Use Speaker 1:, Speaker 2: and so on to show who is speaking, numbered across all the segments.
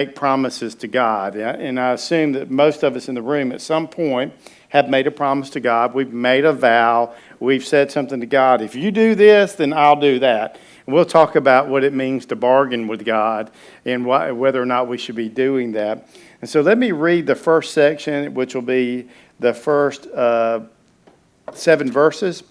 Speaker 1: make promises to God. And I assume that most of us in the room at some point have made a promise to God. We've made a vow. We've said something to God. If you do this, then I'll do that. And we'll talk about what it means to bargain with God and whether or not we should be doing that. And so let me read the first section, which will be the first 7 verses,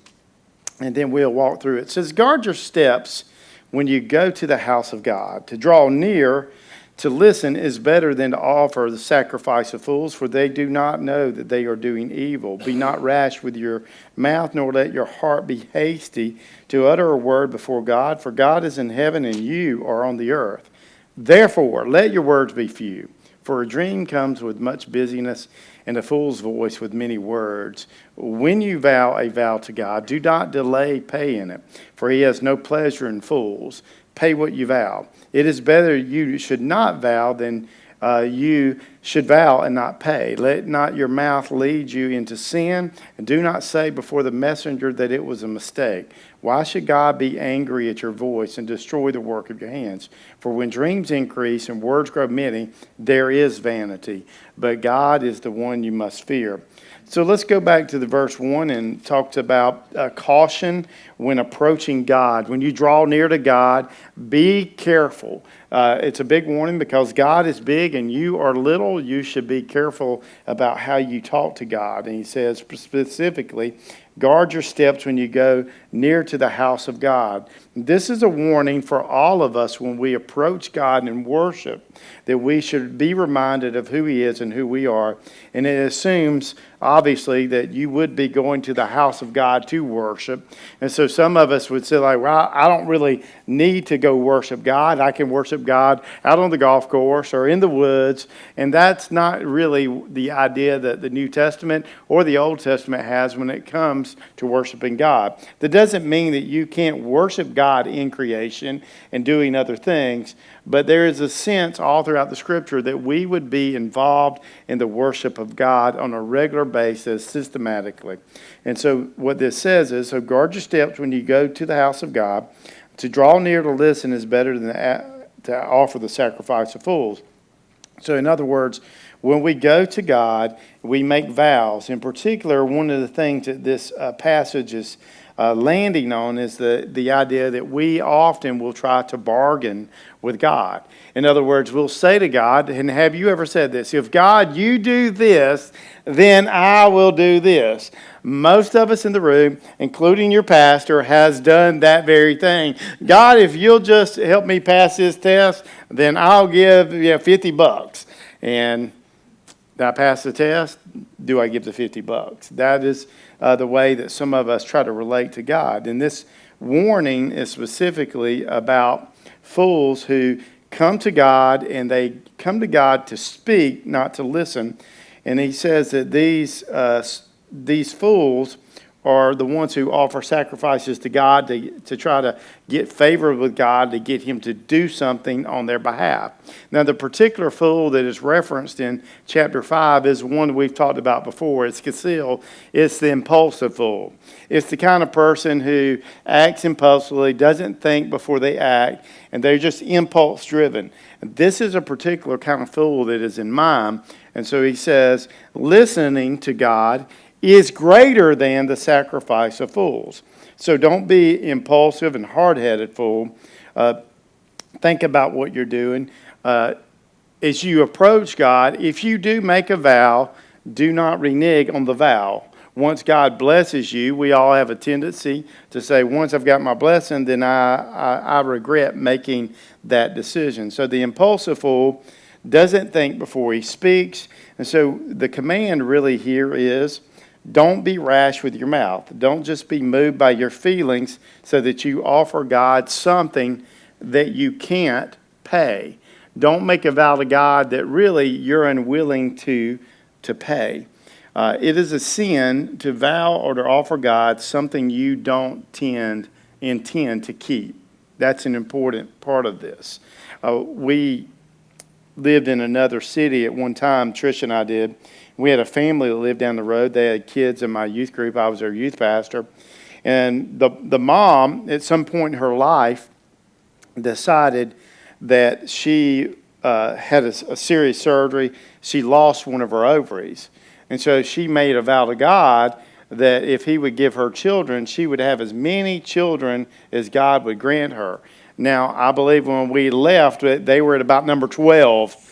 Speaker 1: and then we'll walk through it. It says, guard your steps when you go to the house of God. To draw near to listen is better than to offer the sacrifice of fools, for they do not know that they are doing evil. Be not rash with your mouth, nor let your heart be hasty to utter a word before God, for God is in heaven and you are on the earth. Therefore, let your words be few, for a dream comes with much busyness, and a fool's voice with many words. When you vow a vow to God, do not delay paying it, for he has no pleasure in fools. Pay what you vow. It is better you should not vow than you should vow and not pay. Let not your mouth lead you into sin, and do not say before the messenger that it was a mistake. Why should God be angry at your voice and destroy the work of your hands? For when dreams increase and words grow many, there is vanity. But God is the one you must fear. So let's go back to the verse 1 and talks about caution when approaching God. When you draw near to God, be careful. It's a big warning because God is big and you are little. You should be careful about how you talk to God. And he says specifically, guard your steps when you go near to the house of God. This is a warning for all of us when we approach God in worship, that we should be reminded of who he is and who we are. And it assumes, obviously, that you would be going to the house of God to worship. And so some of us would say, like, well, I don't really need to go worship God. I can worship God out on the golf course or in the woods. And that's not really the idea that the New Testament or the Old Testament has when it comes to worshiping God. That doesn't mean that you can't worship God in creation and doing other things, but there is a sense all throughout the Scripture that we would be involved in the worship of God on a regular basis, systematically. And so what this says is, so guard your steps when you go to the house of God. To draw near to listen is better than to offer the sacrifice of fools. So in other words, when we go to God, we make vows. In particular, one of the things that this passage is landing on is the idea that we often will try to bargain with God. In other words, we'll say to God, and have you ever said this? If God, you do this, then I will do this. Most of us in the room, including your pastor, has done that very thing. God, if you'll just help me pass this test, then I'll give you $50. And did I pass the test? Do I give the $50? That is the way that some of us try to relate to God. And this warning is specifically about fools who come to God, and they come to God to speak, not to listen. And he says that these fools are the ones who offer sacrifices to God to try to get favor with God, to get him to do something on their behalf. Now, the particular fool that is referenced in chapter 5 is one we've talked about before. It's concealed. It's the impulsive fool. It's the kind of person who acts impulsively, doesn't think before they act, and they're just impulse-driven. This is a particular kind of fool that is in mind. And so he says, listening to God is greater than the sacrifice of fools. So don't be impulsive and hard-headed fool. Think about what you're doing. As you approach God, if you do make a vow, do not renege on the vow. Once God blesses you, we all have a tendency to say, once I've got my blessing, then I regret making that decision. So the impulsive fool doesn't think before he speaks. And so the command really here is, don't be rash with your mouth. Don't just be moved by your feelings so that you offer God something that you can't pay. Don't make a vow to God that really you're unwilling to pay. It is a sin to vow or to offer God something you don't intend to keep. That's an important part of this. We lived in another city at one time, Trish and I did. We had a family that lived down the road. They had kids in my youth group. I was their youth pastor. And the mom, at some point in her life, decided that she had a serious surgery. She lost one of her ovaries. And so she made a vow to God that if he would give her children, she would have as many children as God would grant her. Now, I believe when we left, they were at about number 12.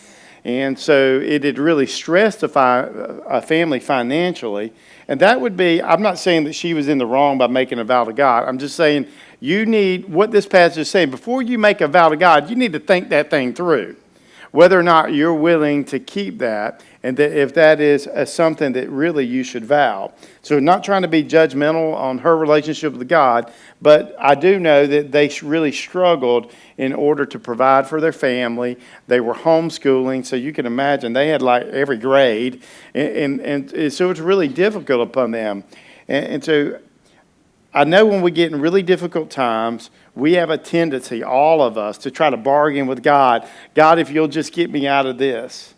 Speaker 1: And so it had really stressed a family financially. And that would be, I'm not saying that she was in the wrong by making a vow to God. I'm just saying you need, what this passage is saying, before you make a vow to God, you need to think that thing through. Whether or not you're willing to keep that, and that if that is something that really you should vow. So not trying to be judgmental on her relationship with God, but I do know that they really struggled in order to provide for their family. They were homeschooling, so you can imagine they had like every grade, and so it's really difficult upon them. And so I know when we get in really difficult times, we have a tendency, all of us, to try to bargain with God. God, if you'll just get me out of this.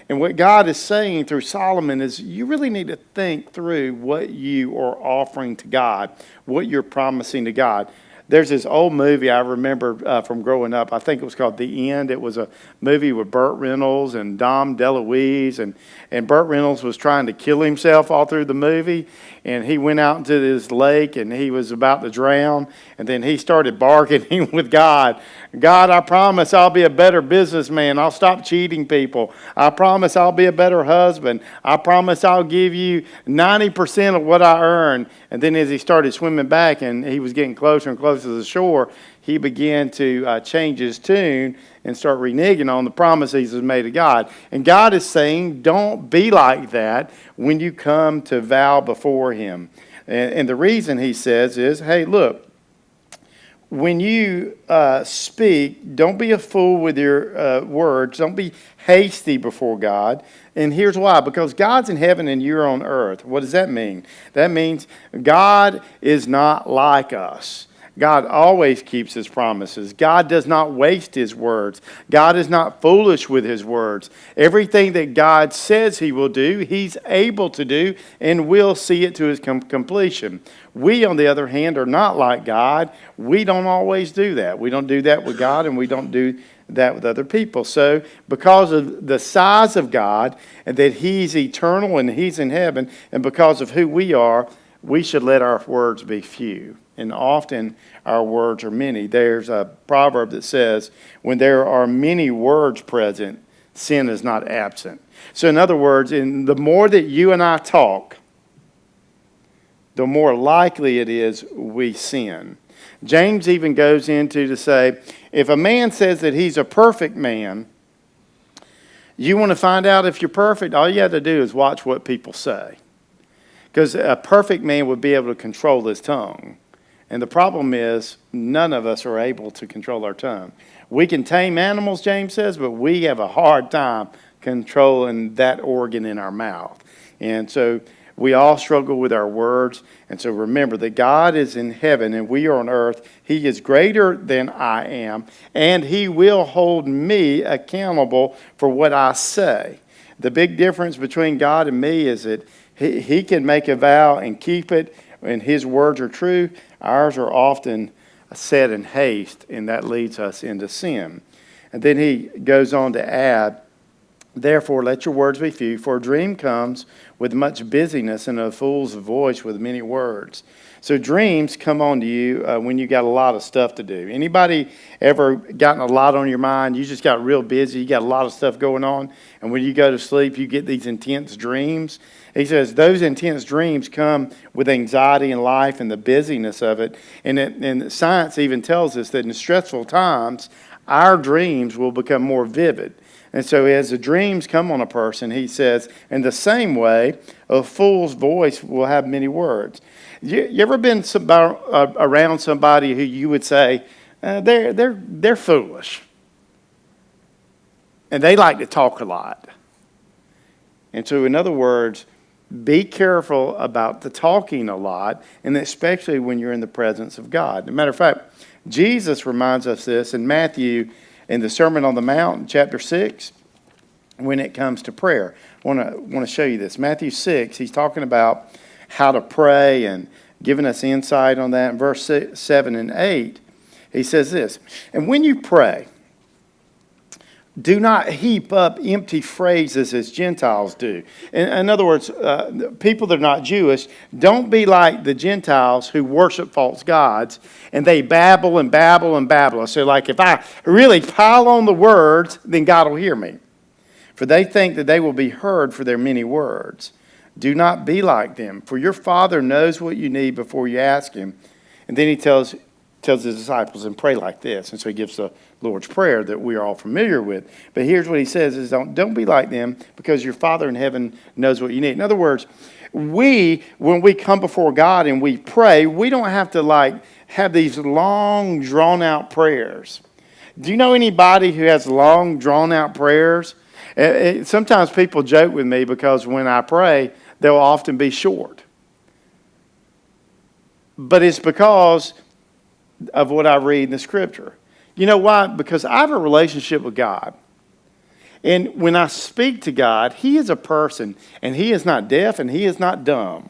Speaker 1: And what God is saying through Solomon is you really need to think through what you are offering to God, what you're promising to God. There's this old movie I remember from growing up. I think it was called The End. It was a movie with Burt Reynolds and Dom DeLuise. And Burt Reynolds was trying to kill himself all through the movie. And he went out into this lake and he was about to drown. And then he started bargaining with God. God, I promise I'll be a better businessman. I'll stop cheating people. I promise I'll be a better husband. I promise I'll give you 90% of what I earn. And then as he started swimming back and he was getting closer and closer to the shore, he began to change his tune and start reneging on the promises he's made to God. And God is saying, don't be like that when you come to vow before him. And the reason he says is, hey, look, when you speak, don't be a fool with your words. Don't be hasty before God. And here's why. Because God's in heaven and you're on earth. What does that mean? That means God is not like us. God always keeps his promises. God does not waste his words. God is not foolish with his words. Everything that God says he will do, he's able to do and will see it to his completion. We, on the other hand, are not like God. We don't always do that. We don't do that with God, and we don't do that with other people. So because of the size of God and that he's eternal and he's in heaven, and because of who we are, we should let our words be few. And often our words are many. There's a proverb that says, when there are many words present, sin is not absent. So in other words, the more that you and I talk, the more likely it is we sin. James even goes into to say, if a man says that he's a perfect man, you want to find out if you're perfect, all you have to do is watch what people say. Because a perfect man would be able to control his tongue. And the problem is, none of us are able to control our tongue. We can tame animals, James says, but we have a hard time controlling that organ in our mouth. And so we all struggle with our words. And so remember that God is in heaven and we are on earth. He is greater than I am, and he will hold me accountable for what I say. The big difference between God and me is that he can make a vow and keep it, and his words are true. Ours are often said in haste, and that leads us into sin. And then he goes on to add, therefore let your words be few, for a dream comes with much busyness, and a fool's voice with many words. So dreams come on to you when you got a lot of stuff to do. Anybody ever gotten a lot on your mind? You just got real busy. You got a lot of stuff going on. And when you go to sleep, you get these intense dreams. He says those intense dreams come with anxiety in life and the busyness of it. And science even tells us that in stressful times, our dreams will become more vivid. And so as the dreams come on a person, he says, in the same way, a fool's voice will have many words. You ever been around somebody who you would say, they're foolish, and they like to talk a lot? And so in other words, be careful about the talking a lot, and especially when you're in the presence of God. As a matter of fact, Jesus reminds us this in Matthew, in the Sermon on the Mount, chapter 6, when it comes to prayer. I want to show you this. Matthew 6, he's talking about how to pray and giving us insight on that. In verse 7 and 8, he says this, and when you pray, Do not heap up empty phrases as Gentiles do. In other words, people that are not Jewish, don't be like the Gentiles who worship false gods, and they babble and babble and babble. So like if I really pile on the words, then God will hear me. For they think that they will be heard for their many words. Do not be like them, for your Father knows what you need before you ask him. And then he tells his disciples, and pray like this. And so he gives the Lord's Prayer that we are all familiar with. But here's what he says is don't be like them, because your Father in heaven knows what you need. In other words, when we come before God and we pray, we don't have to have these long drawn out prayers. Do you know anybody who has long drawn out prayers? Sometimes people joke with me because when I pray, they'll often be short. But it's because of what I read in the Scripture. You know why? Because I have a relationship with God. And when I speak to God, he is a person, and he is not deaf and he is not dumb.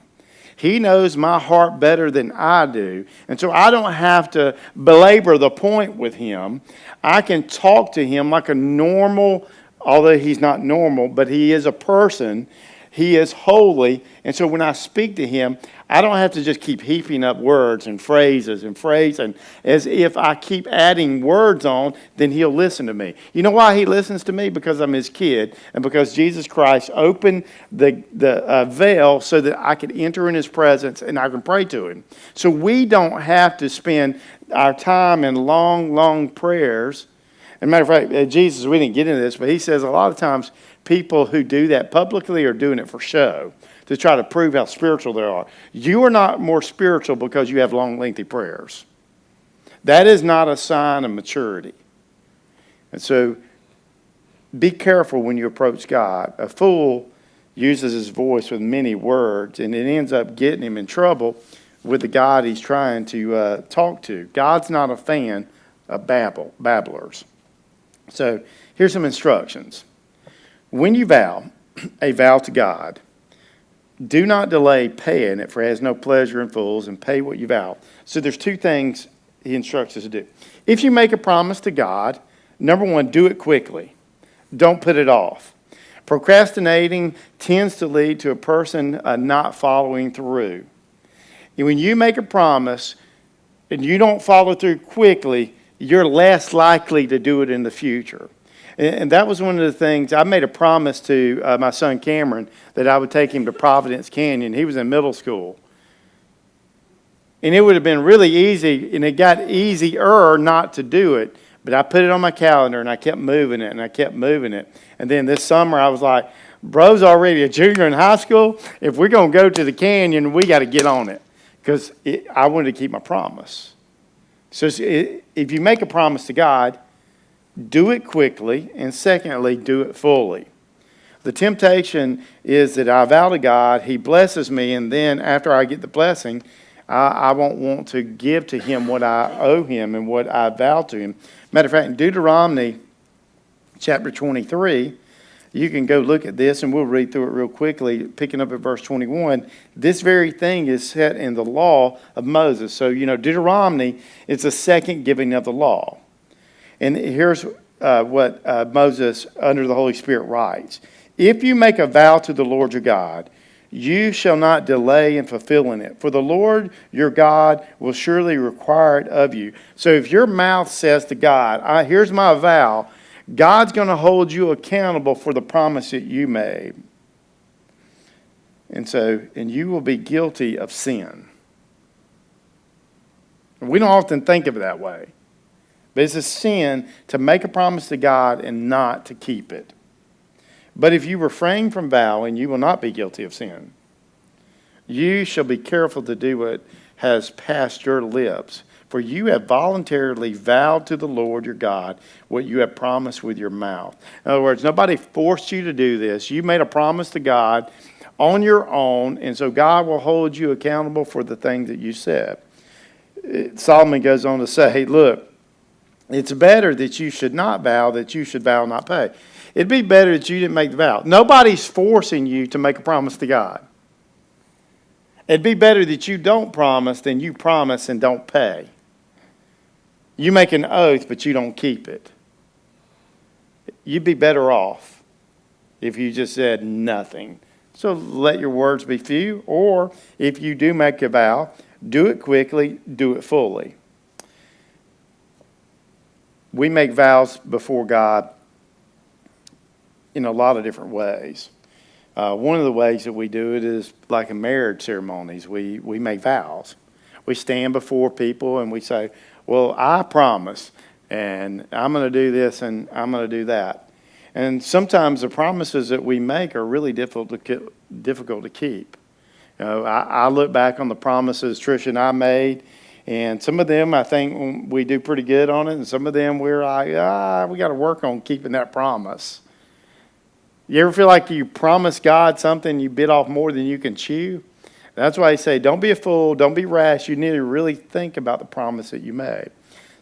Speaker 1: He knows my heart better than I do. And so I don't have to belabor the point with him. I can talk to him like a normal, although he's not normal, but he is a person. He is holy. And so when I speak to him, I don't have to just keep heaping up words and phrases and phrasing. As if I keep adding words on, then he'll listen to me. You know why he listens to me? Because I'm his kid, and because Jesus Christ opened the veil so that I could enter in his presence and I can pray to him. So we don't have to spend our time in long, long prayers. As a matter of fact, Jesus, we didn't get into this, but he says a lot of times people who do that publicly are doing it for show, to try to prove how spiritual they are. You are not more spiritual because you have long, lengthy prayers. That is not a sign of maturity. And so be careful when you approach God. A fool uses his voice with many words, and it ends up getting him in trouble with the God he's trying to talk to. God's not a fan of babblers. So here's some instructions. When you vow a vow to God, do not delay paying it, for it has no pleasure in fools, and pay what you vow. So there's two things he instructs us to do. If you make a promise to God, number one, do it quickly. Don't put it off. Procrastinating tends to lead to a person not following through. And when you make a promise and you don't follow through quickly, you're less likely to do it in the future. And that was one of the things. I made a promise to my son Cameron that I would take him to Providence Canyon. He was in middle school. And it would have been really easy, and it got easier not to do it. But I put it on my calendar, and I kept moving it, and I kept moving it. And then this summer, I was like, bro's already a junior in high school. If we're going to go to the canyon, we got to get on it. Because I wanted to keep my promise. So if you make a promise to God, do it quickly, and secondly, do it fully. The temptation is that I vow to God, he blesses me, and then after I get the blessing, I won't want to give to him what I owe him and what I vow to him. Matter of fact, in Deuteronomy chapter 23, you can go look at this, and we'll read through it real quickly, picking up at verse 21. This very thing is set in the law of Moses. So, Deuteronomy is the second giving of the law. And here's what Moses, under the Holy Spirit, writes. If you make a vow to the Lord your God, you shall not delay in fulfilling it. For the Lord your God will surely require it of you. So if your mouth says to God, here's my vow, God's going to hold you accountable for the promise that you made. And you will be guilty of sin. We don't often think of it that way. But it's a sin to make a promise to God and not to keep it. But if you refrain from vowing, you will not be guilty of sin. You shall be careful to do what has passed your lips, for you have voluntarily vowed to the Lord your God what you have promised with your mouth. In other words, nobody forced you to do this. You made a promise to God on your own, and so God will hold you accountable for the things that you said. Solomon goes on to say, look, it's better that you should not vow, that you should vow not pay. It'd be better that you didn't make the vow. Nobody's forcing you to make a promise to God. It'd be better that you don't promise than you promise and don't pay. You make an oath, but you don't keep it. you'd be better off if you just said nothing. So let your words be few, or if you do make a vow, do it quickly, do it fully. We make vows before God in a lot of different ways. One of the ways that we do it is like in marriage ceremonies. We make vows. We stand before people and we say, well, I promise, and I'm going to do this and I'm going to do that. And sometimes the promises that we make are really difficult to keep. You know, I look back on the promises Trish and I made, and some of them I think we do pretty good on it, and some of them we're like, we got to work on keeping that promise. You ever feel like you promised God something, you bit off more than you can chew? That's why I say, don't be a fool, don't be rash. You need to really think about the promise that you made.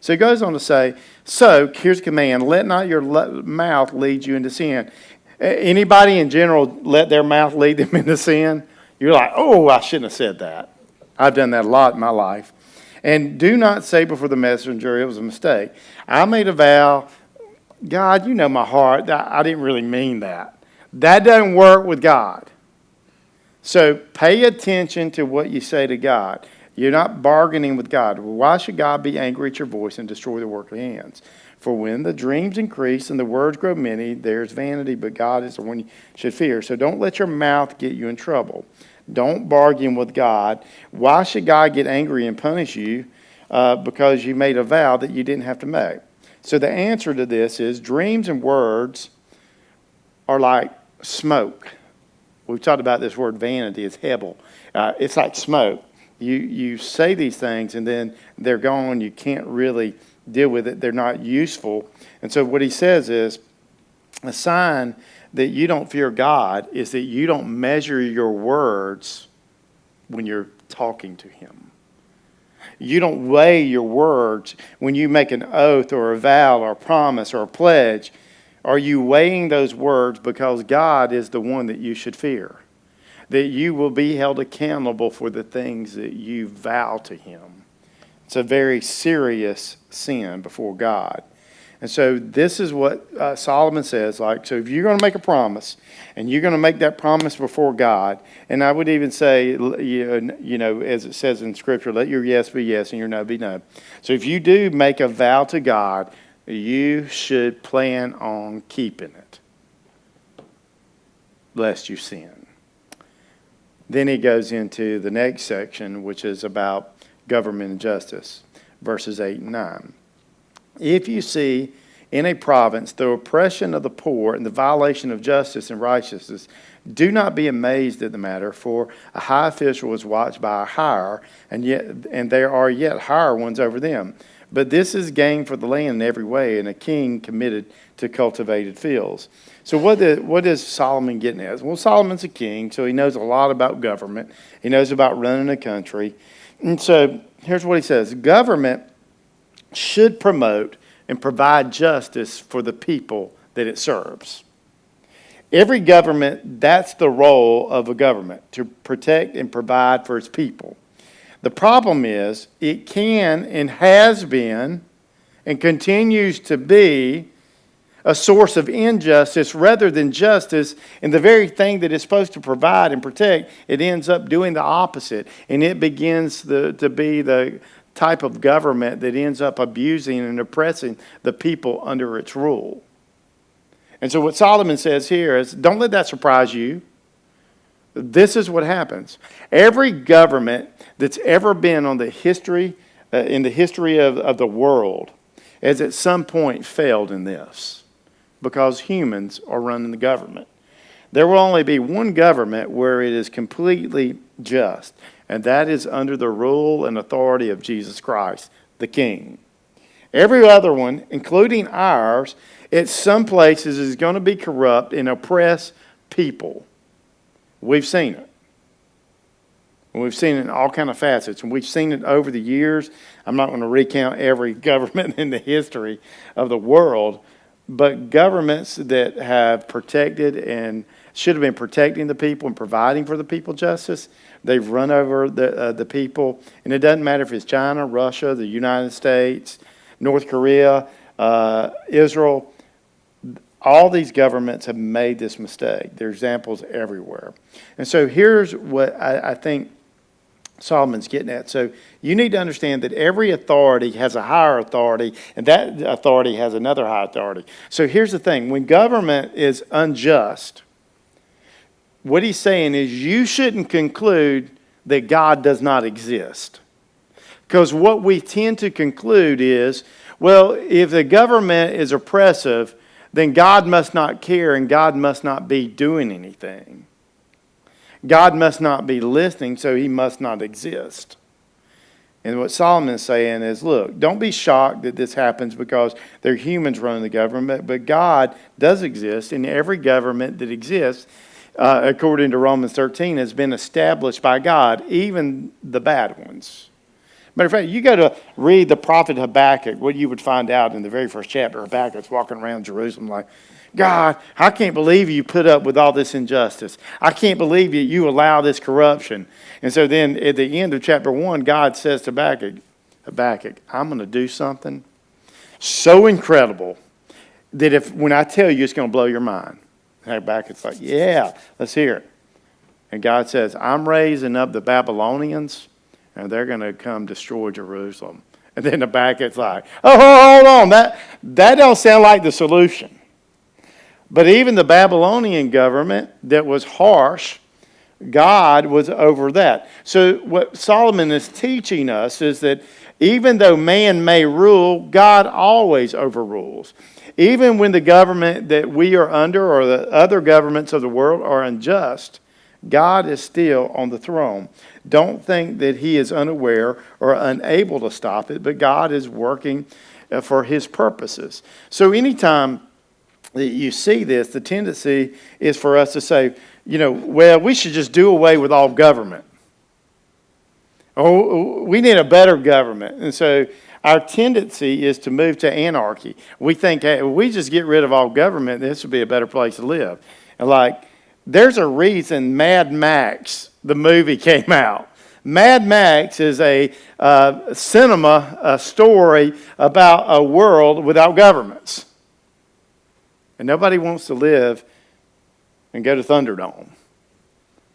Speaker 1: So he goes on to say, so here's a command, let not your mouth lead you into sin. Anybody in general let their mouth lead them into sin? You're like, oh, I shouldn't have said that. I've done that a lot in my life. And do not say before the messenger, it was a mistake. I made a vow, God, you know my heart, I didn't really mean that. That doesn't work with God. So pay attention to what you say to God. You're not bargaining with God. Why should God be angry at your voice and destroy the work of your hands? For when the dreams increase and the words grow many, there's vanity, but God is the one you should fear. So don't let your mouth get you in trouble. Don't bargain with God. Why should God get angry and punish you because you made a vow that you didn't have to make? So the answer to this is dreams and words are like smoke. We've talked about this word vanity. It's hebel. It's like smoke. You say these things and then they're gone. You can't really deal with it. They're not useful. And so what he says is a sign that you don't fear God is that you don't measure your words when you're talking to him. You don't weigh your words when you make an oath or a vow or a promise or a pledge. Are you weighing those words because God is the one that you should fear? That you will be held accountable for the things that you vow to him. It's a very serious sin before God. And so this is what Solomon says. Like, so if you're going to make a promise, and you're going to make that promise before God, and I would even say, you know, as it says in Scripture, let your yes be yes and your no be no. So if you do make a vow to God, you should plan on keeping it, lest you sin. Then he goes into the next section, which is about government and justice, verses 8 and 9. If you see in a province the oppression of the poor and the violation of justice and righteousness, do not be amazed at the matter, for a high official is watched by a higher, and there are yet higher ones over them. But this is gain for the land in every way, and a king committed to cultivated fields. So what is Solomon getting at? Well, Solomon's a king, so he knows a lot about government. He knows about running a country. And so here's what he says. Government should promote and provide justice for the people that it serves. Every government, that's the role of a government, to protect and provide for its people. The problem is it can and has been and continues to be a source of injustice rather than justice, and the very thing that it's supposed to provide and protect, it ends up doing the opposite, and it begins to be the type of government that ends up abusing and oppressing the people under its rule. And so what Solomon says here is, don't let that surprise you. This is what happens. Every government that's ever been on the history, in the history of the world, has at some point failed in this, because humans are running the government. There will only be one government where it is completely just, and that is under the rule and authority of Jesus Christ, the King. Every other one, including ours, at some places is going to be corrupt and oppress people. We've seen it. We've seen it in all kinds of facets, and we've seen it over the years. I'm not going to recount every government in the history of the world, but governments that have protected and should have been protecting the people and providing for the people justice, they've run over the people. And it doesn't matter if it's China, Russia, the United States, North Korea, Israel. All these governments have made this mistake. There are examples everywhere. And so here's what I think Solomon's getting at. So you need to understand that every authority has a higher authority, and that authority has another high authority. So here's the thing. When government is unjust, what he's saying is you shouldn't conclude that God does not exist. Because what we tend to conclude is, well, if the government is oppressive, then God must not care and God must not be doing anything. God must not be listening, so he must not exist. And what Solomon is saying is, look, don't be shocked that this happens because they're humans running the government, but God does exist, and every government that exists, according to Romans 13, has been established by God, even the bad ones. Matter of fact, you go to read the prophet Habakkuk, what you would find out in the very first chapter. Habakkuk's walking around Jerusalem like, God, I can't believe you put up with all this injustice. I can't believe you allow this corruption. And so then at the end of chapter 1, God says to Habakkuk, I'm going to do something so incredible that when I tell you, it's going to blow your mind. And Habakkuk's like, yeah, let's hear it. And God says, I'm raising up the Babylonians, and they're going to come destroy Jerusalem. And then Habakkuk's like, oh, hold on. That don't sound like the solution. But even the Babylonian government that was harsh, God was over that. So what Solomon is teaching us is that even though man may rule, God always overrules. Even when the government that we are under or the other governments of the world are unjust, God is still on the throne. Don't think that he is unaware or unable to stop it, but God is working for his purposes. So anytime that you see this, the tendency is for us to say, well, we should just do away with all government. Oh, we need a better government. And so our tendency is to move to anarchy. We think, hey, if we just get rid of all government, this would be a better place to live. And there's a reason Mad Max, the movie, came out. Mad Max is a cinema story about a world without governments. And nobody wants to live and go to Thunderdome.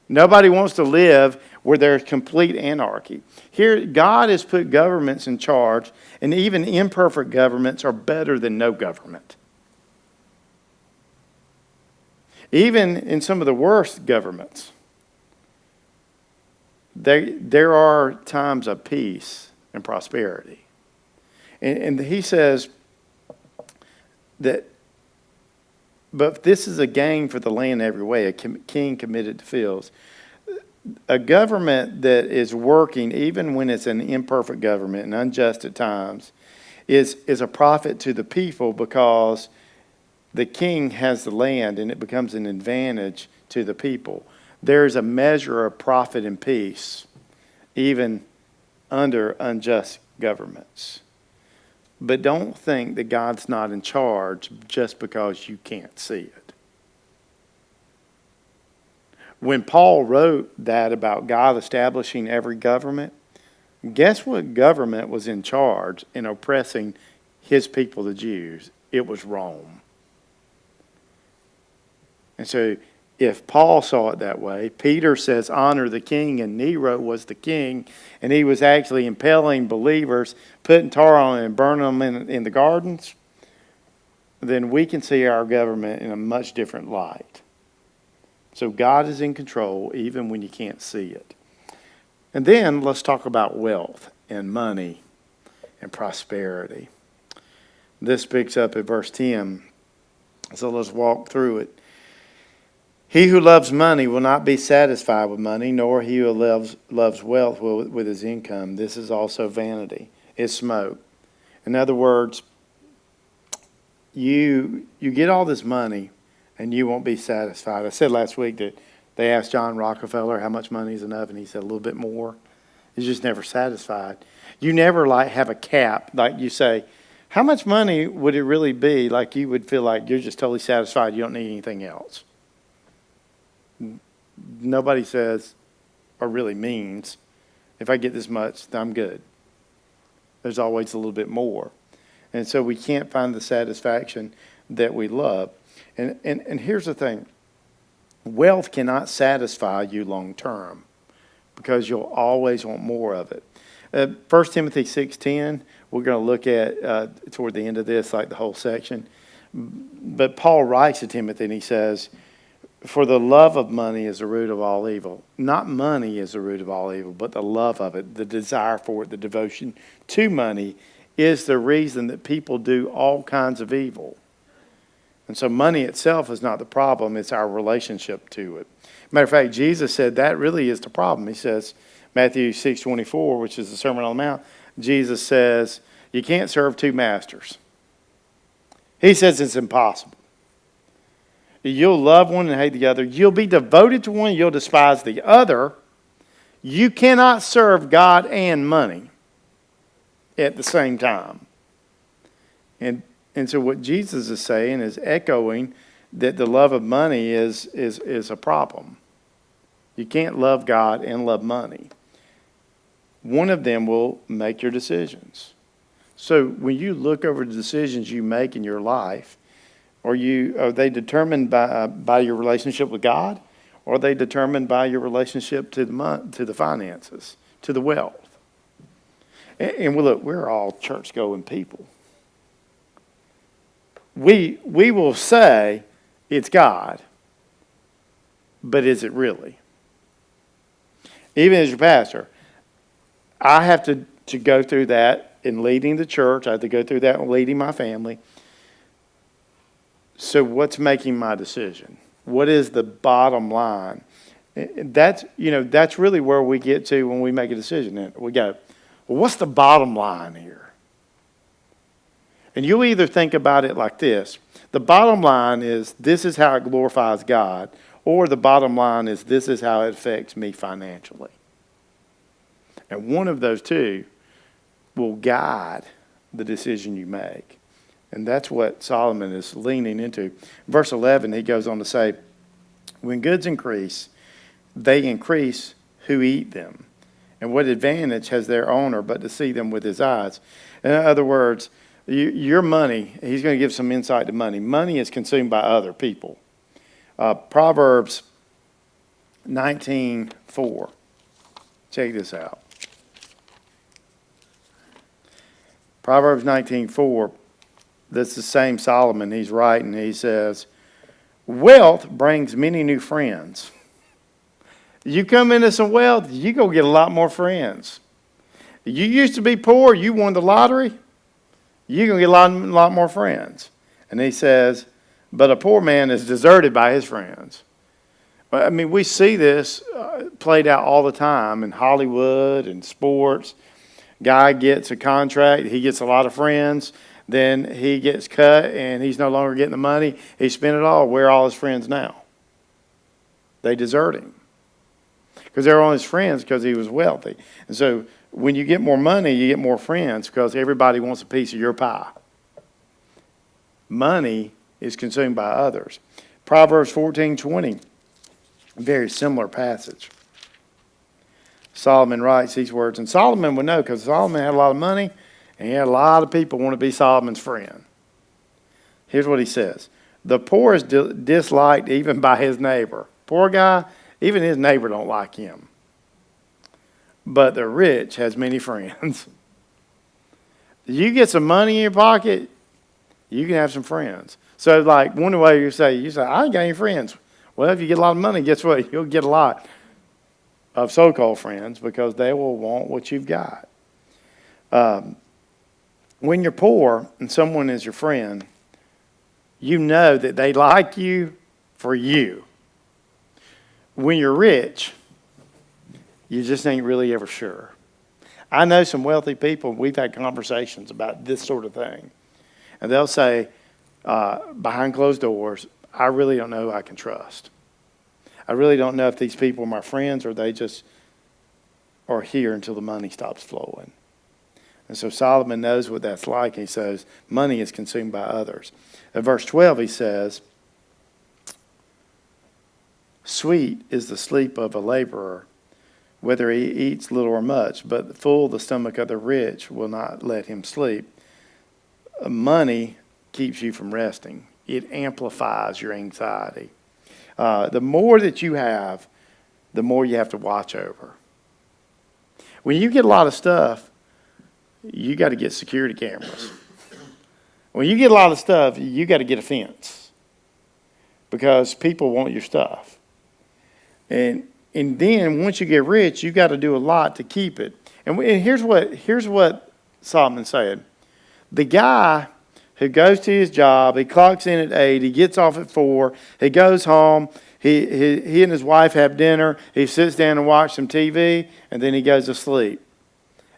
Speaker 1: Nobody wants to live where there's complete anarchy. Here, God has put governments in charge, and even imperfect governments are better than no government. Even in some of the worst governments, there are times of peace and prosperity. And he says that, but this is a gain for the land every way, a king committed to fields. A government that is working, even when it's an imperfect government and unjust at times, is a profit to the people because the king has the land and it becomes an advantage to the people. There's a measure of profit and peace, even under unjust governments. But don't think that God's not in charge just because you can't see it. When Paul wrote that about God establishing every government, guess what government was in charge in oppressing his people, the Jews? It was Rome. And so if Paul saw it that way, Peter says honor the king, and Nero was the king, and he was actually impaling believers, putting tar on them and burning them in the gardens, then we can see our government in a much different light. So God is in control even when you can't see it. And then let's talk about wealth and money and prosperity. This picks up at verse 10. So let's walk through it. He who loves money will not be satisfied with money, nor he who loves wealth with his income. This is also vanity. It's smoke. In other words, you get all this money and you won't be satisfied. I said last week that they asked John Rockefeller how much money is enough, and he said a little bit more. He's just never satisfied. You never have a cap. Like you say, how much money would it really be like you would feel like you're just totally satisfied, you don't need anything else? Nobody says or really means, if I get this much, then I'm good. There's always a little bit more. And so we can't find the satisfaction that we love. And here's the thing. Wealth cannot satisfy you long term because you'll always want more of it. 1 Timothy 6:10, we're going to look at toward the end of this, like the whole section. But Paul writes to Timothy and he says, for the love of money is the root of all evil. Not money is the root of all evil, but the love of it, the desire for it, the devotion to money is the reason that people do all kinds of evil. And so money itself is not the problem, it's our relationship to it. Matter of fact, Jesus said that really is the problem. He says, Matthew 6:24, which is the Sermon on the Mount, Jesus says, you can't serve two masters. He says it's impossible. You'll love one and hate the other. You'll be devoted to one, you'll despise the other. You cannot serve God and money at the same time. And so what Jesus is saying is echoing that the love of money is a problem. You can't love God and love money. One of them will make your decisions. So when you look over the decisions you make in your life, are they determined by your relationship with God, or are they determined by your relationship to the finances, to the wealth? And look, we're all church-going people. We will say it's God, but is it really? Even as your pastor, I have to go through that in leading the church. I have to go through that in leading my family. So what's making my decision? What is the bottom line? That's really where we get to when we make a decision. We go, well, what's the bottom line here? And you'll either think about it like this. The bottom line is this is how it glorifies God, or the bottom line is this is how it affects me financially. And one of those two will guide the decision you make. And that's what Solomon is leaning into. Verse 11, he goes on to say, when goods increase, they increase who eat them. And what advantage has their owner but to see them with his eyes? In other words, your money, he's going to give some insight to money. Money is consumed by other people. Proverbs 19:4. Check this out. Proverbs 19:4. That's the same Solomon. He's writing. He says, wealth brings many new friends. You come into some wealth, you go get a lot more friends. You used to be poor, you won the lottery, you're going to get a lot more friends. And he says, but a poor man is deserted by his friends. I mean, we see this played out all the time in Hollywood and sports. Guy gets a contract, he gets a lot of friends, then he gets cut and he's no longer getting the money. He spent it all. Where are all his friends now? They desert him. Because they're all his friends because he was wealthy. And so when you get more money, you get more friends because everybody wants a piece of your pie. Money is consumed by others. Proverbs 14:20, a very similar passage. Solomon writes these words, and Solomon would know because Solomon had a lot of money and he had a lot of people want to be Solomon's friend. Here's what he says. The poor is disliked even by his neighbor. Poor guy, even his neighbor don't like him. But the rich has many friends. You get some money in your pocket, you can have some friends. So like one way you say, I ain't got any friends. Well, if you get a lot of money, guess what? You'll get a lot of so-called friends because they will want what you've got. When you're poor and someone is your friend, you know that they like you for you. When you're rich, you just ain't really ever sure. I know some wealthy people, we've had conversations about this sort of thing. And they'll say, behind closed doors, I really don't know who I can trust. I really don't know if these people are my friends or they just are here until the money stops flowing. And so Solomon knows what that's like. He says, money is consumed by others. In verse 12, he says, sweet is the sleep of a laborer, whether he eats little or much, but full the stomach of the rich will not let him sleep. Money keeps you from resting. it amplifies your anxiety. The more that you have, the more you have to watch over. When you get a lot of stuff, you got to get security cameras. When you get a lot of stuff, you got to get a fence because people want your stuff. And then once you get rich, you got to do a lot to keep it. And here's what Solomon said. The guy who goes to his job, he clocks in at 8, he gets off at 4, he goes home, he and his wife have dinner, he sits down and watches some TV, and then he goes to sleep.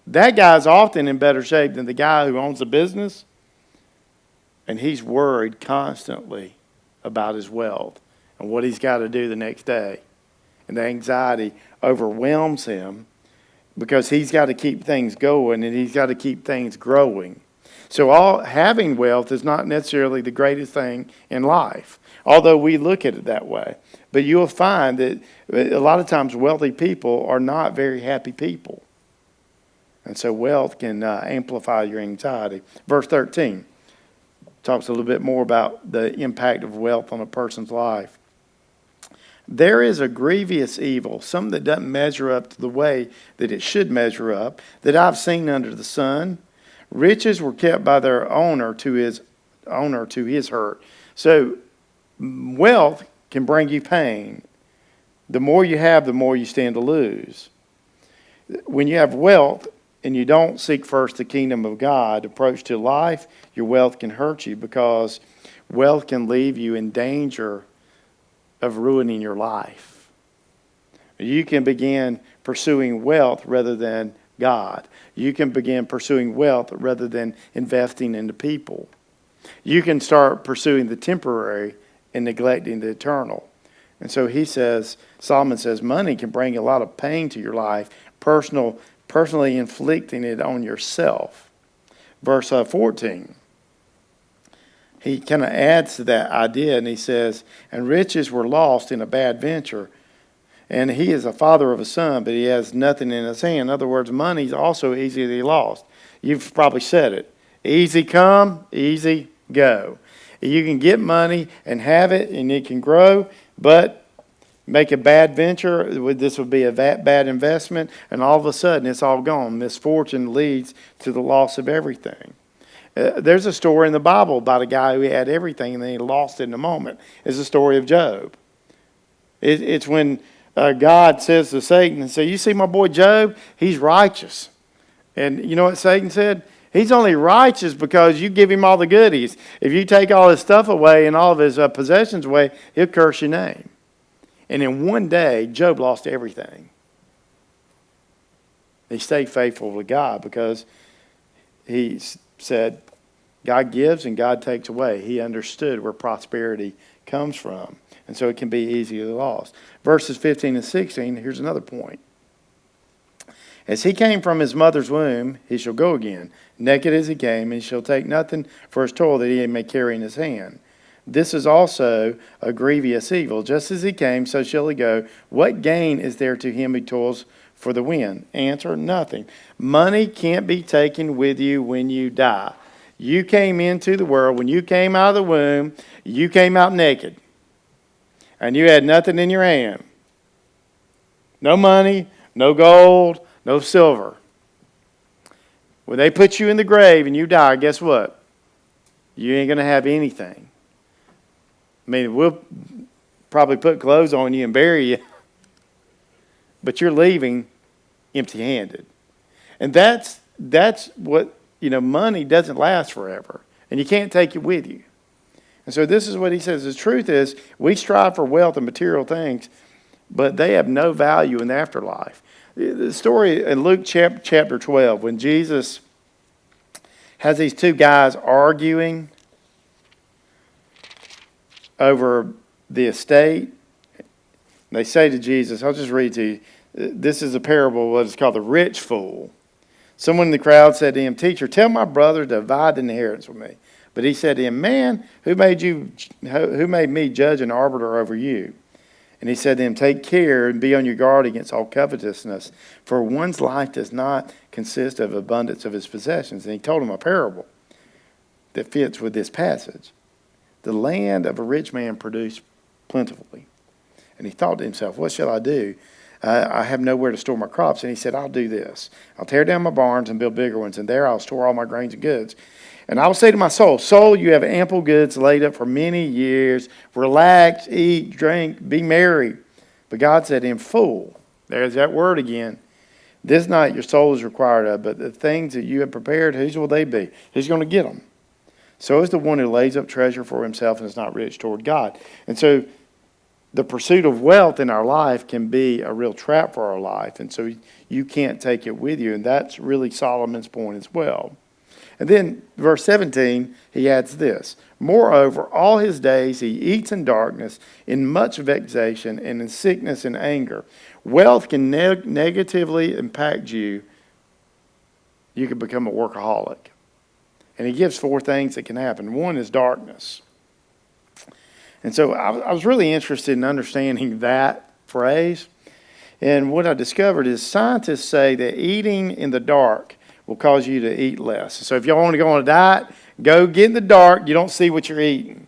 Speaker 1: That guy's often in better shape than the guy who owns the business, and he's worried constantly about his wealth and what he's got to do the next day. And the anxiety overwhelms him because he's got to keep things going and he's got to keep things growing. So having wealth is not necessarily the greatest thing in life, although we look at it that way. But you'll find that a lot of times wealthy people are not very happy people. And so wealth can amplify your anxiety. Verse 13 talks a little bit more about the impact of wealth on a person's life. There is a grievous evil, something that doesn't measure up to the way that it should measure up, that I've seen under the sun. Riches were kept by their owner to his hurt. So wealth can bring you pain. The more you have, the more you stand to lose. When you have wealth and you don't seek first the kingdom of God approach to life, your wealth can hurt you because wealth can leave you in danger of ruining your life. You can begin pursuing wealth rather than God. You can begin pursuing wealth rather than investing into people. You can start pursuing the temporary and neglecting the eternal. And so Solomon says, money can bring a lot of pain to your life, personally inflicting it on yourself. Verse 14. He kind of adds to that idea, and he says, and riches were lost in a bad venture. And he is a father of a son, but he has nothing in his hand. In other words, money is also easily lost. You've probably said it. Easy come, easy go. You can get money and have it, and it can grow, but make a bad venture, this would be a bad investment, and all of a sudden it's all gone. Misfortune leads to the loss of everything. There's a story in the Bible about a guy who had everything and then he lost it in a moment. It's the story of Job. It's when God says to Satan, and say, you see my boy Job? He's righteous. And you know what Satan said? He's only righteous because you give him all the goodies. If you take all his stuff away and all of his possessions away, he'll curse your name. And in one day, Job lost everything. He stayed faithful to God because he said, God gives and God takes away. He understood where prosperity comes from. And so it can be easily lost. Verses 15 and 16, here's another point. As he came from his mother's womb, he shall go again. Naked as he came, and he shall take nothing for his toil that he may carry in his hand. This is also a grievous evil. Just as he came, so shall he go. What gain is there to him who toils for the wind? Answer, nothing. Money can't be taken with you when you die. You came into the world. When you came out of the womb, you came out naked. And you had nothing in your hand. No money, no gold, no silver. When they put you in the grave and you die, guess what? You ain't going to have anything. I mean, we'll probably put clothes on you and bury you. But you're leaving empty-handed. And that's what, money doesn't last forever. And you can't take it with you. And so this is what he says. The truth is, we strive for wealth and material things, but they have no value in the afterlife. The story in Luke chapter 12, when Jesus has these two guys arguing over the estate. They say to Jesus, I'll just read to you. This is a parable of what is called the rich fool. Someone in the crowd said to him, Teacher, tell my brother to divide the inheritance with me. But he said to him, Man, who made me judge and arbiter over you? And he said to him, Take care and be on your guard against all covetousness, for one's life does not consist of abundance of his possessions. And he told him a parable that fits with this passage. the land of a rich man produced plentifully. And he thought to himself, what shall I do? I have nowhere to store my crops. And he said, I'll do this. I'll tear down my barns and build bigger ones, and there I'll store all my grains and goods. And I will say to my soul, soul, you have ample goods laid up for many years. Relax, eat, drink, be merry. But God said to him, fool, there's that word again. This night your soul is required of, but the things that you have prepared, whose will they be? Who's going to get them? So is the one who lays up treasure for himself and is not rich toward God. And so the pursuit of wealth in our life can be a real trap for our life. And so you can't take it with you. And that's really Solomon's point as well. And then verse 17, he adds this. Moreover, all his days he eats in darkness, in much vexation, and in sickness and anger. Wealth can negatively impact you. You can become a workaholic. And he gives 4 things that can happen. One is darkness. And so I was really interested in understanding that phrase. And what I discovered is scientists say that eating in the dark will cause you to eat less. So if y'all want to go on a diet, go get in the dark. You don't see what you're eating.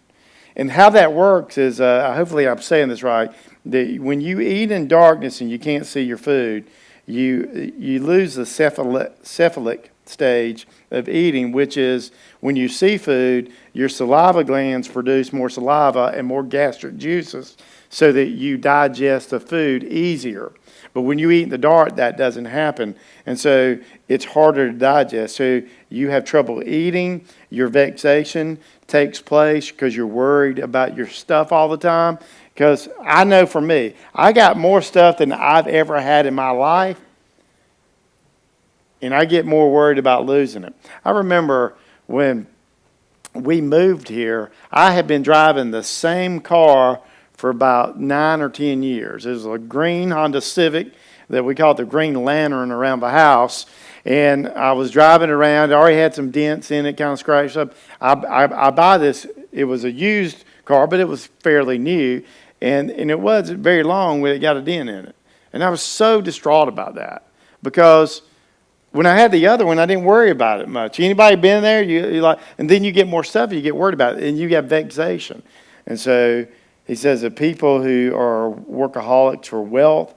Speaker 1: And how that works is, hopefully I'm saying this right, that when you eat in darkness and you can't see your food, you lose the cephalic stage of eating, which is when you see food, your saliva glands produce more saliva and more gastric juices so that you digest the food easier. But when you eat in the dark, that doesn't happen. And so it's harder to digest. So you have trouble eating. Your vexation takes place because you're worried about your stuff all the time. Because I know for me, I got more stuff than I've ever had in my life. And I get more worried about losing it. I remember when we moved here, I had been driving the same car for about 9 or 10 years. It was a green Honda Civic that we called the Green Lantern around the house. And I was driving around. It already had some dents in it, kind of scratched up. I buy this. It was a used car, but it was fairly new. And it wasn't very long when it got a dent in it. And I was so distraught about that because when I had the other one, I didn't worry about it much. Anybody been there? You like, and then you get more stuff, you get worried about it, and you get vexation. And so he says that people who are workaholics for wealth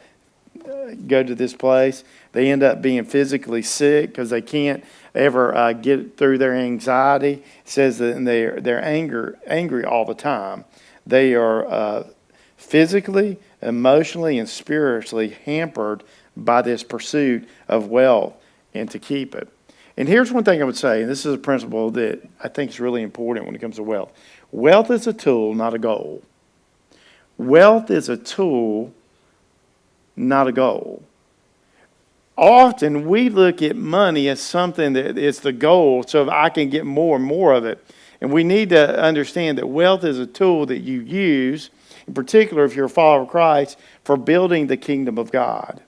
Speaker 1: go to this place. They end up being physically sick because they can't ever get through their anxiety. It says that they're angry all the time. They are physically, emotionally, and spiritually hampered by this pursuit of wealth and to keep it. And here's one thing I would say, and this is a principle that I think is really important when it comes to wealth. Wealth is a tool, not a goal. Wealth is a tool, not a goal. Often we look at money as something that is the goal so that I can get more and more of it. And we need to understand that wealth is a tool that you use, in particular if you're a follower of Christ, for building the kingdom of God.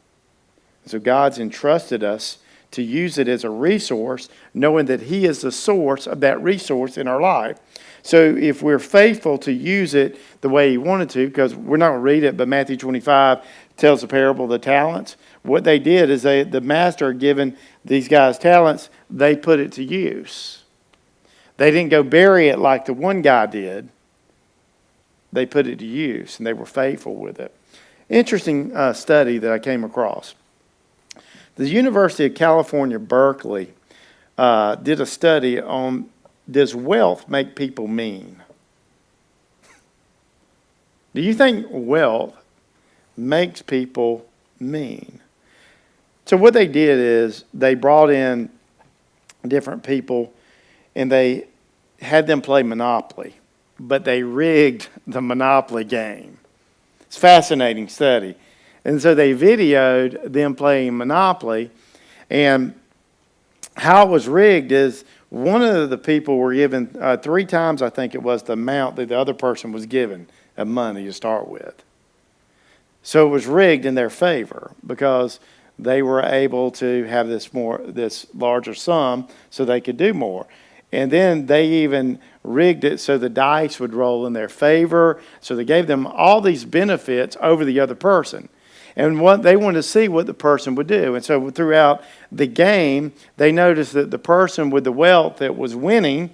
Speaker 1: So God's entrusted us to use it as a resource, knowing that He is the source of that resource in our life. So if we're faithful to use it the way He wanted to, because we're not going to read it, but Matthew 25 tells the parable of the talents. What they did is the master had given these guys talents, they put it to use. They didn't go bury it like the one guy did. They put it to use, and they were faithful with it. Interesting study that I came across. The University of California, Berkeley, did a study on, does wealth make people mean? Do you think wealth makes people mean? So what they did is they brought in different people and they had them play Monopoly, but they rigged the Monopoly game. It's a fascinating study. And so they videoed them playing Monopoly. And how it was rigged is one of the people were given 3 times, I think it was, the amount that the other person was given of money to start with. So it was rigged in their favor because they were able to have this larger sum so they could do more. And then they even rigged it so the dice would roll in their favor. So they gave them all these benefits over the other person. And they wanted to see what the person would do. And so throughout the game, they noticed that the person with the wealth that was winning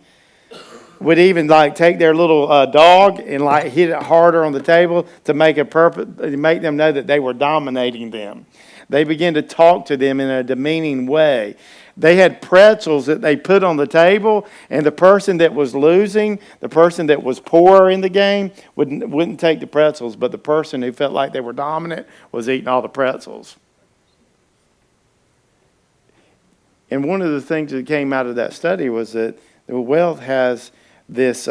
Speaker 1: would even like take their little dog and like hit it harder on the table to make them know that they were dominating them. They began to talk to them in a demeaning way. They had pretzels that they put on the table, and the person that was losing, the person that was poorer in the game, wouldn't take the pretzels, but the person who felt like they were dominant was eating all the pretzels. And one of the things that came out of that study was that the wealth has this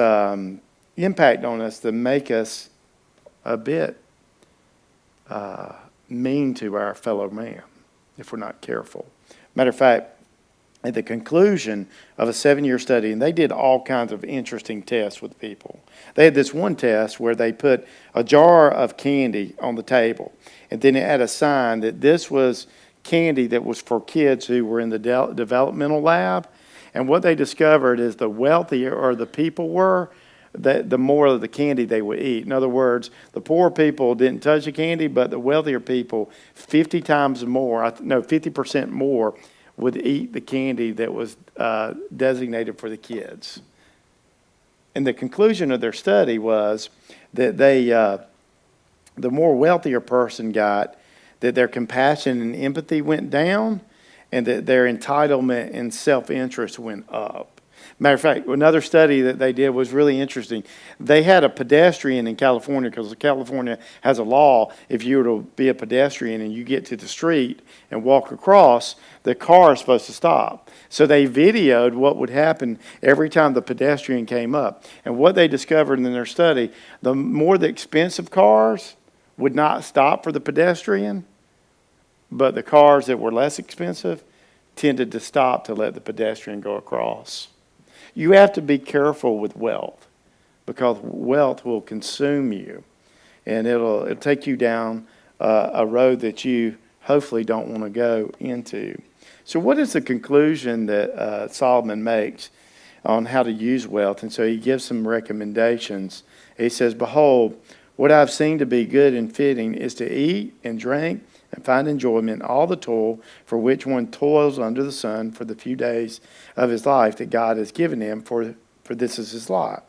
Speaker 1: impact on us to make us a bit mean to our fellow man if we're not careful. Matter of fact, at the conclusion of a 7-year study, and they did all kinds of interesting tests with people. They had this one test where they put a jar of candy on the table, and then it had a sign that this was candy that was for kids who were in the developmental lab. And what they discovered is the wealthier or the people were, the more of the candy they would eat. In other words, the poor people didn't touch the candy, but the wealthier people, 50% more would eat the candy that was designated for the kids. And the conclusion of their study was that the more wealthier person got, that their compassion and empathy went down, and that their entitlement and self-interest went up. Matter of fact, another study that they did was really interesting. They had a pedestrian in California, because California has a law, if you were to be a pedestrian and you get to the street and walk across, the car is supposed to stop. So they videoed what would happen every time the pedestrian came up. And what they discovered in their study, the more the expensive cars would not stop for the pedestrian, but the cars that were less expensive tended to stop to let the pedestrian go across. You have to be careful with wealth, because wealth will consume you, and it'll take you down a road that you hopefully don't want to go into. So what is the conclusion that Solomon makes on how to use wealth? And so he gives some recommendations. He says, "Behold, what I've seen to be good and fitting is to eat and drink and find enjoyment in all the toil for which one toils under the sun for the few days of his life that God has given him, for this is his lot.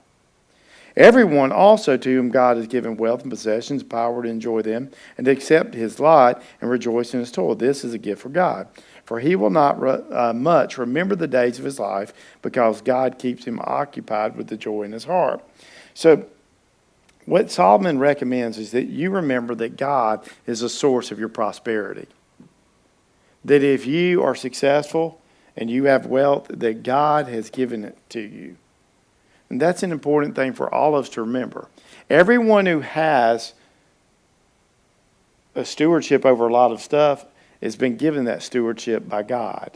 Speaker 1: Everyone also to whom God has given wealth and possessions, power to enjoy them, and to accept his lot and rejoice in his toil. This is a gift from God. For he will not much remember the days of his life, because God keeps him occupied with the joy in his heart." So what Solomon recommends is that you remember that God is the source of your prosperity. That if you are successful and you have wealth, that God has given it to you. And that's an important thing for all of us to remember. Everyone who has a stewardship over a lot of stuff has been given that stewardship by God.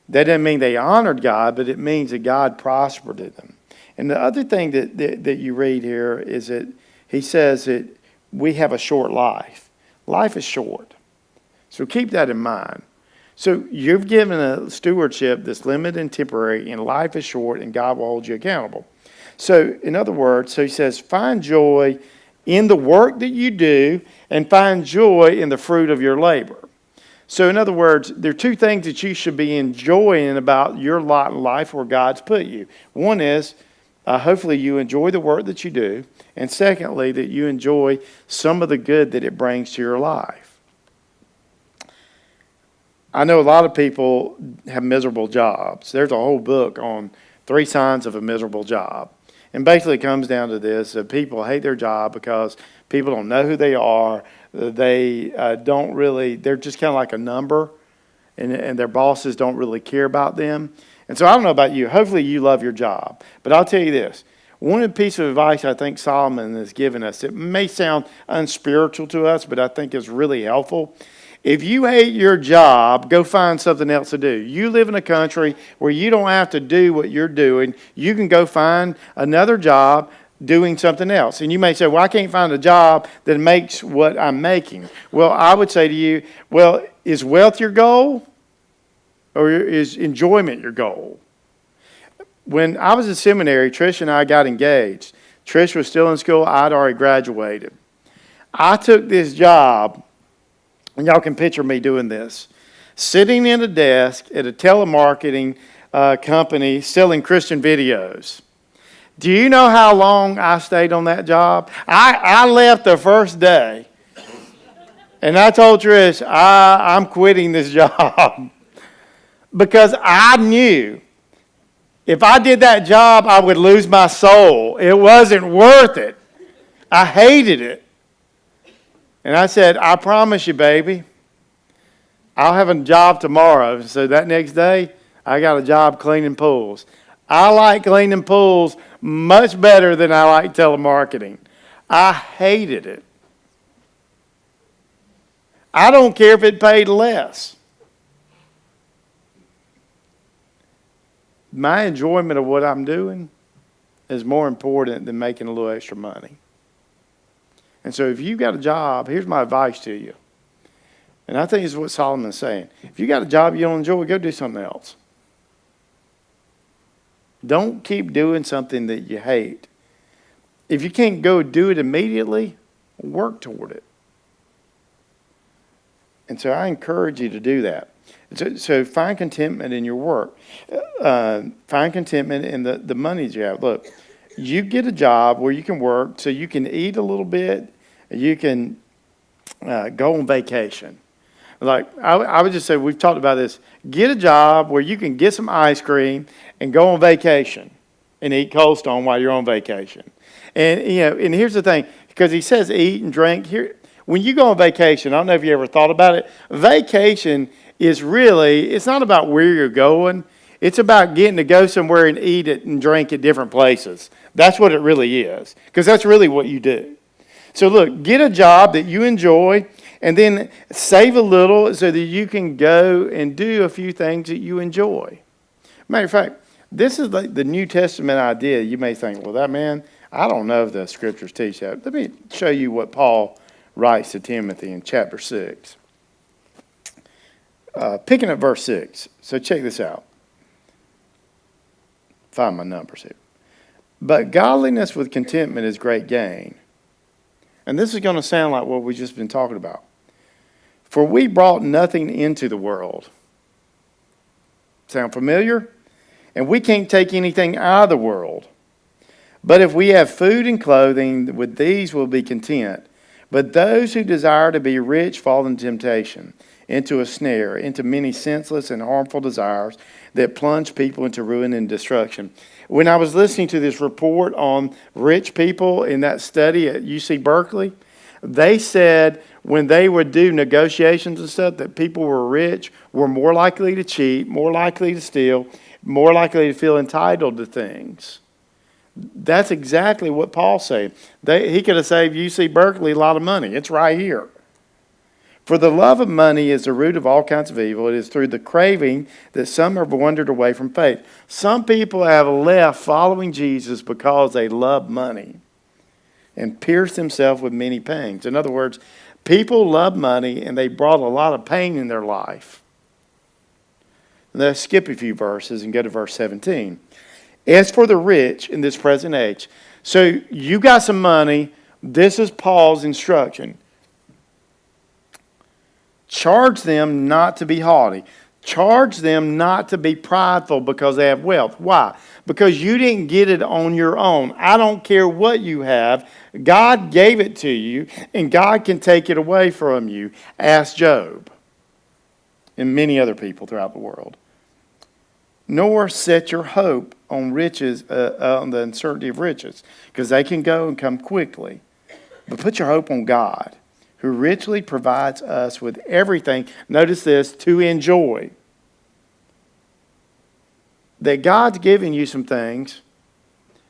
Speaker 1: That doesn't mean they honored God, but it means that God prospered them. And the other thing that you read here is that he says that we have a short life. Life is short. So keep that in mind. So you've given a stewardship that's limited and temporary, and life is short, and God will hold you accountable. So in other words, so he says, find joy in the work that you do, and find joy in the fruit of your labor. So in other words, there are two things that you should be enjoying about your lot in life where God's put you. One is, hopefully you enjoy the work that you do. And secondly, that you enjoy some of the good that it brings to your life. I know a lot of people have miserable jobs. There's a whole book on 3 signs of a miserable job. And basically it comes down to this, that people hate their job because people don't know who they are. They they're just kind of like a number, and their bosses don't really care about them. And so I don't know about you. Hopefully you love your job. But I'll tell you this. One piece of advice I think Solomon has given us, it may sound unspiritual to us, but I think is really helpful. If you hate your job, go find something else to do. You live in a country where you don't have to do what you're doing. You can go find another job doing something else. And you may say, well, I can't find a job that makes what I'm making. Well, I would say to you, well, is wealth your goal? Or is enjoyment your goal? When I was in seminary, Trish and I got engaged. Trish was still in school. I'd already graduated. I took this job, and y'all can picture me doing this, sitting in a desk at a telemarketing company selling Christian videos. Do you know how long I stayed on that job? I left the first day. And I told Trish, I'm quitting this job. Because I knew if I did that job, I would lose my soul. It wasn't worth it. I hated it. And I said, I promise you, baby, I'll have a job tomorrow. So that next day, I got a job cleaning pools. I like cleaning pools much better than I like telemarketing. I hated it. I don't care if it paid less. My enjoyment of what I'm doing is more important than making a little extra money. And so if you've got a job, here's my advice to you. And I think it's what Solomon's saying. If you got a job you don't enjoy, go do something else. Don't keep doing something that you hate. If you can't go do it immediately, work toward it. And so I encourage you to do that. So find contentment in your work. Find contentment in the money that you have. Look, you get a job where you can work so you can eat a little bit. You can go on vacation. Like I would just say, we've talked about this. Get a job where you can get some ice cream and go on vacation and eat Cold Stone while you're on vacation. And and here's the thing, because he says eat and drink here. When you go on vacation, I don't know if you ever thought about it. Vacation is really, it's not about where you're going. It's about getting to go somewhere and eat it and drink at different places. That's what it really is, because that's really what you do. So look, get a job that you enjoy, and then save a little so that you can go and do a few things that you enjoy. Matter of fact, this is like the New Testament idea. You may think, well, I don't know if the scriptures teach that. Let me show you what Paul writes to Timothy in chapter 6. Picking up verse 6. So check this out. Find my numbers here. But godliness with contentment is great gain. And this is going to sound like what we've just been talking about. For we brought nothing into the world. Sound familiar? And we can't take anything out of the world. But if we have food and clothing, with these we'll be content. But those who desire to be rich fall into temptation, into a snare, into many senseless and harmful desires that plunge people into ruin and destruction. When I was listening to this report on rich people in that study at UC Berkeley, they said when they would do negotiations and stuff, that people were rich were more likely to cheat, more likely to steal, more likely to feel entitled to things. That's exactly what Paul's saying. He could have saved UC Berkeley a lot of money. It's right here. For the love of money is the root of all kinds of evil. It is through the craving that some have wandered away from faith. Some people have left following Jesus because they love money and pierced themselves with many pangs. In other words, people love money and they brought a lot of pain in their life. Let's skip a few verses and go to verse 17. As for the rich in this present age. So you got some money. This is Paul's instruction. Charge them not to be haughty. Charge them not to be prideful because they have wealth. Why? Because you didn't get it on your own. I don't care what you have. God gave it to you, and God can take it away from you. Ask Job and many other people throughout the world. Nor set your hope on riches, on the uncertainty of riches, because they can go and come quickly. But put your hope on God, who richly provides us with everything, notice this, to enjoy. That God's giving you some things.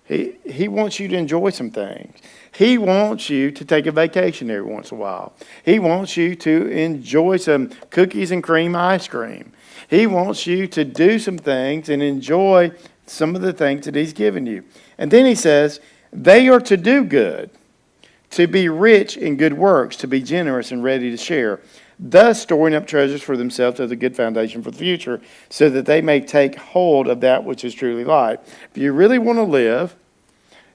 Speaker 1: He wants you to enjoy some things. He wants you to take a vacation every once in a while. He wants you to enjoy some cookies and cream ice cream. He wants you to do some things and enjoy some of the things that He's given you. And then He says, they are to do good, to be rich in good works, to be generous and ready to share, thus storing up treasures for themselves as a good foundation for the future, so that they may take hold of that which is truly life. If you really want to live,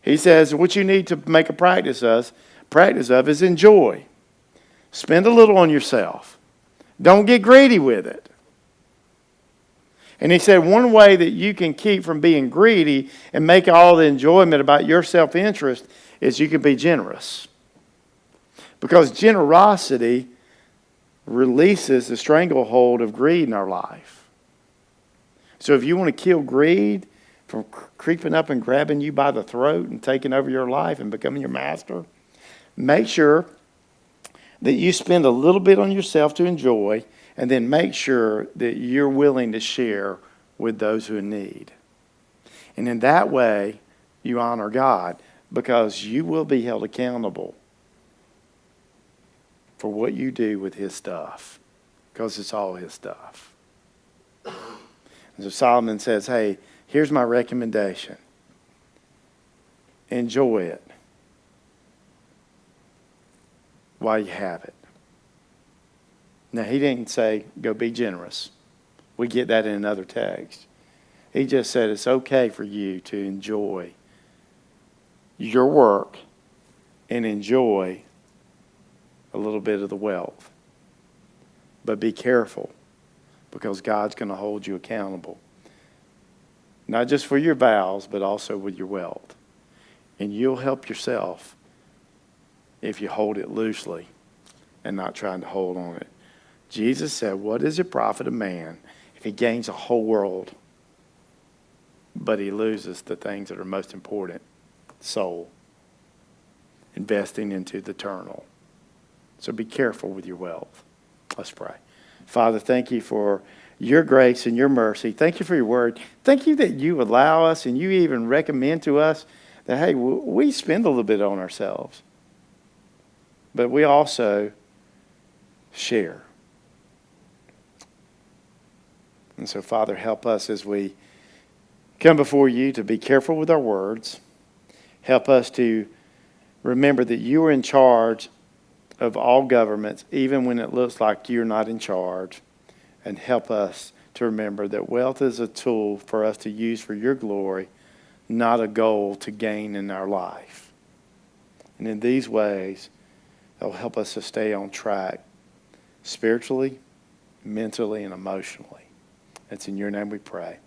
Speaker 1: He says, what you need to make a practice of is enjoy. Spend a little on yourself. Don't get greedy with it. And he said one way that you can keep from being greedy and make all the enjoyment about your self-interest is you can be generous. Because generosity releases the stranglehold of greed in our life. So if you want to kill greed from creeping up and grabbing you by the throat and taking over your life and becoming your master, make sure that you spend a little bit on yourself to enjoy, and then make sure that you're willing to share with those who need. And in that way, you honor God, because you will be held accountable for what you do with his stuff, because it's all his stuff. And so Solomon says, hey, here's my recommendation. Enjoy it while you have it. Now, he didn't say, go be generous. We get that in another text. He just said it's okay for you to enjoy your work and enjoy a little bit of the wealth. But be careful, because God's going to hold you accountable. Not just for your vows, but also with your wealth. And you'll help yourself if you hold it loosely and not trying to hold on it. Jesus said, what does it profit a man if he gains a whole world, but he loses the things that are most important? Soul. Investing into the eternal. So be careful with your wealth. Let's pray. Father, thank you for your grace and your mercy. Thank you for your word. Thank you that you allow us and you even recommend to us that, hey, we spend a little bit on ourselves, but we also share. And so, Father, help us as we come before you to be careful with our words. Help us to remember that you are in charge of all governments, even when it looks like you're not in charge. And help us to remember that wealth is a tool for us to use for your glory, not a goal to gain in our life. And in these ways, it'll help us to stay on track spiritually, mentally, and emotionally. It's in your name we pray.